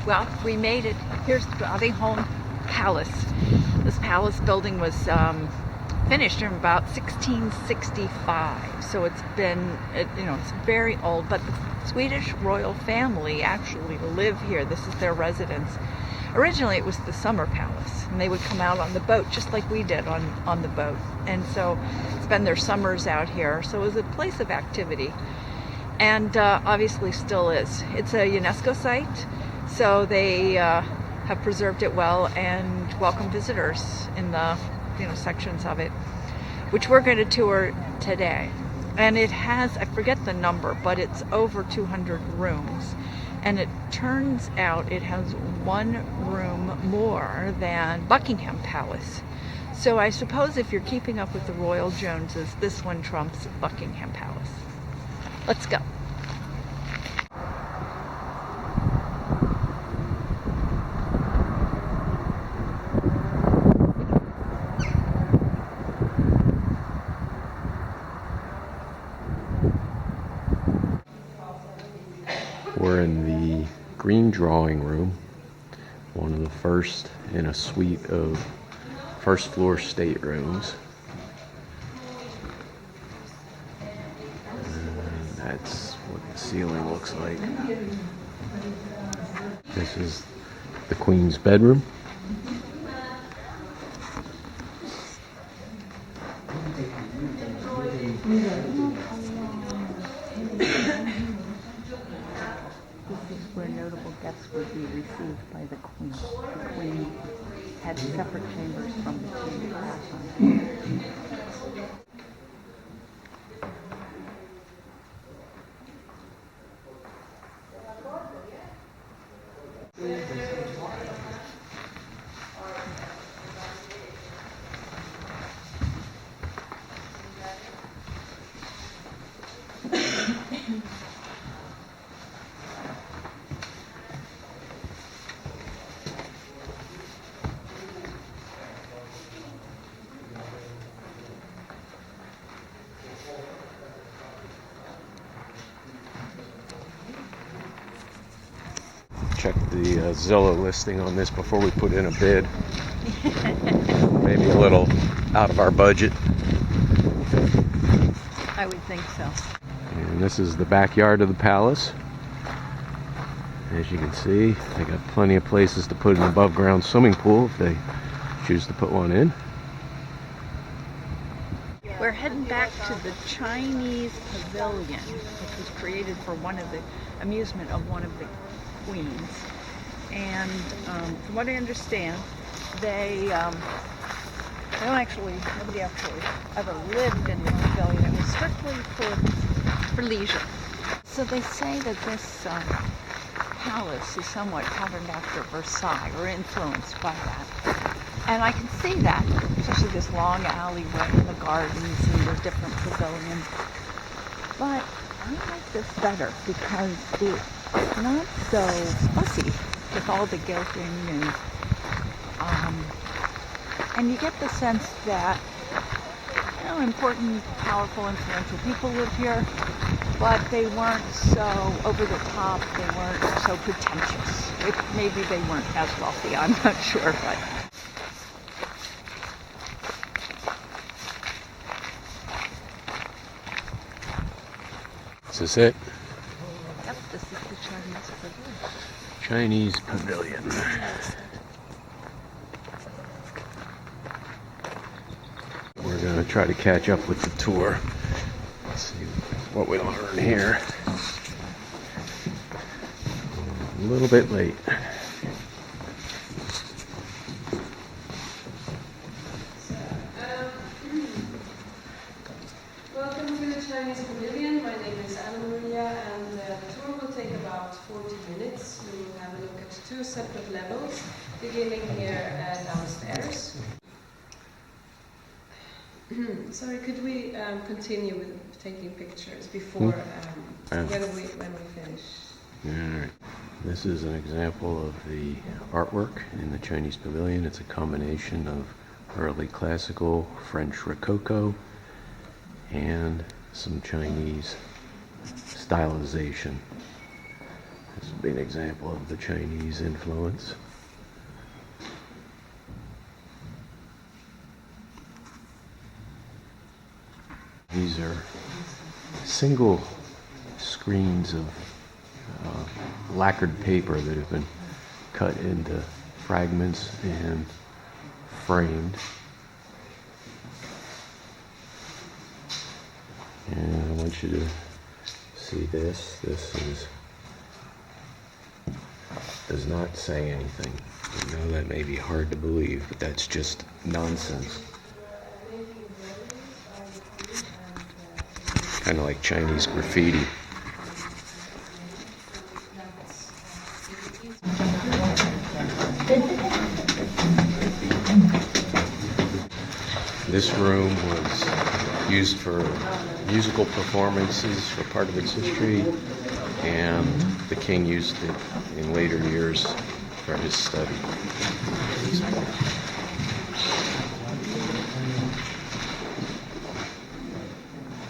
Well, we made it. Here's Drottningholm Palace. This palace building was finished in about 1665. So it's been, it's very old. But the Swedish royal family actually live here. This is their residence. Originally, it was the summer palace, and they would come out on the boat just like we did on the boat, and so spend their summers out here. So it was a place of activity, and obviously still is. It's a UNESCO site, so they have preserved it well and welcome visitors in the sections of it, which we're going to tour today. And it has, I forget the number, but it's over 200 rooms. And it turns out it has one room more than Buckingham Palace. So I suppose if you're keeping up with the Royal Joneses, this one trumps Buckingham Palace. Let's go. We're in the green drawing room, one of the first in a suite of first floor staterooms. And that's what the ceiling looks like. This is the Queen's bedroom. This is where notable guests would be received by the Queen. The Queen had separate chambers from the King at that time. Check the Zillow listing on this before we put in a bid. Maybe a little out of our budget. I would think so. And this is the backyard of the palace. As you can see, they got plenty of places to put an above ground swimming pool if they choose to put one in. We're heading back to the Chinese Pavilion, which was created for amusement of one of the queens. And from what I understand, nobody actually ever lived in the pavilion. It was strictly for leisure. So they say that this palace is somewhat patterned after Versailles, or influenced by that. And I can see that, especially this long alleyway and the gardens and the different pavilions. But I like this better because it's not so fussy with all the gilding, and you get the sense that important, powerful, influential people live here, but they weren't so over the top. They weren't so pretentious. Maybe they weren't as wealthy. I'm not sure, but. Is this it? Yep, this is the Chinese Pavilion. Chinese Pavilion. We're going to try to catch up with the tour. Let's see what we learn here. A little bit late. Welcome to the Chinese Pavilion. My name is Anna Maria, and the tour will take about 40 minutes. We will have a look at two separate levels, beginning here downstairs. Sorry, could we continue with taking pictures before when we finish? Alright. This is an example of the artwork in the Chinese Pavilion. It's a combination of early classical, French Rococo, and some Chinese stylization. It's would be an example of the Chinese influence. These are single screens of lacquered paper that have been cut into fragments and framed. And I want you to see this. This does not say anything. I know that may be hard to believe, but that's just nonsense. Kind of like Chinese graffiti. This room was used for musical performances for part of its history, and the king used it in later years for his study.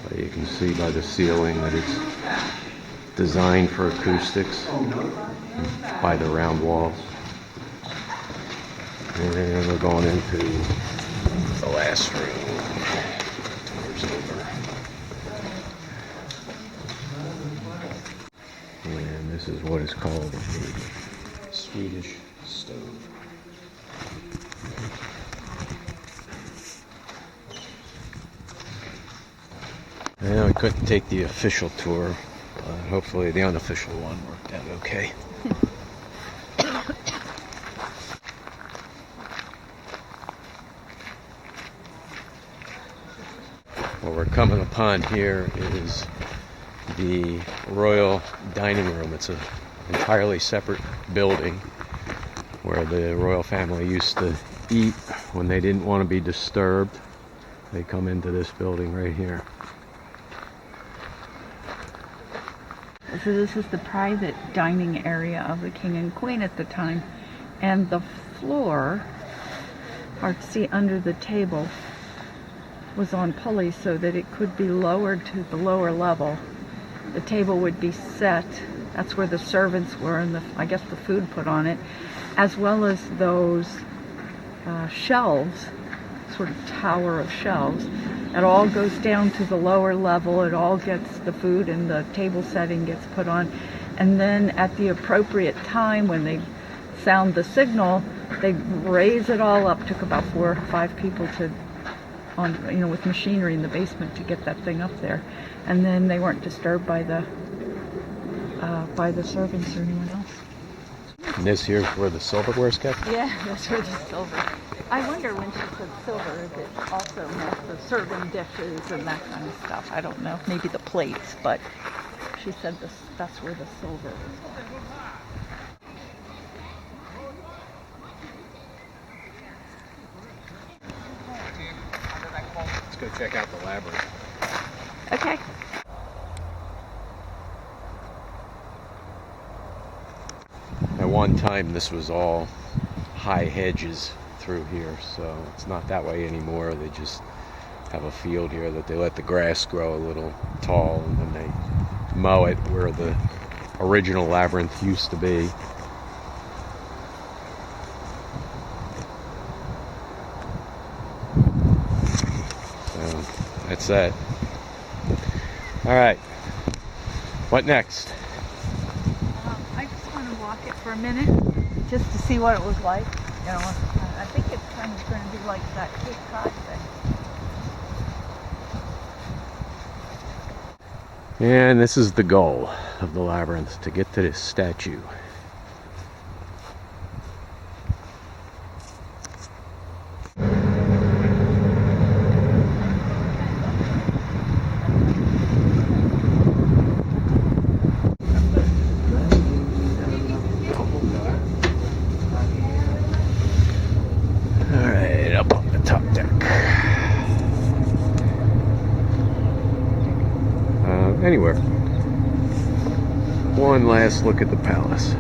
But you can see by the ceiling that it's designed for acoustics by the round walls. And we're going into the last room. Tour's over. And this is what is called a Swedish stove. And we couldn't take the official tour. Hopefully the unofficial one worked out okay. What we're coming upon here is the royal dining room. It's an entirely separate building where the royal family used to eat when they didn't want to be disturbed. They come into this building right here. So this is the private dining area of the king and queen at the time, and the floor, hard to see under the table, was on pulleys so that it could be lowered to the lower level. The table would be set, that's where the servants were, and I guess the food put on it, as well as those shelves, sort of tower of shelves. It all goes down to the lower level. It all gets the food and the table setting gets put on. And then at the appropriate time when they sound the signal, they raise it all up. Took about 4 or 5 people with machinery in the basement to get that thing up there. And then they weren't disturbed by the servants or anyone else. And this here's where the silverware's kept? Yeah, that's where the silver. I wonder when she said silver, if it also meant the serving dishes and that kind of stuff. I don't know. Maybe the plates, but she said that's where the silver is. Let's go check out the labyrinth. Okay. At one time, this was all high hedges through here, so it's not that way anymore. They just have a field here that they let the grass grow a little tall, and then they mow it where the original labyrinth used to be. So that's that. All right, what next? I just want to walk it for a minute, just to see what it was like. You know, I think it's kind of going to be like that Cape Cod thing. And this is the goal of the labyrinth, to get to this statue. Alright, up on the top deck. Anywhere. One last look at the palace.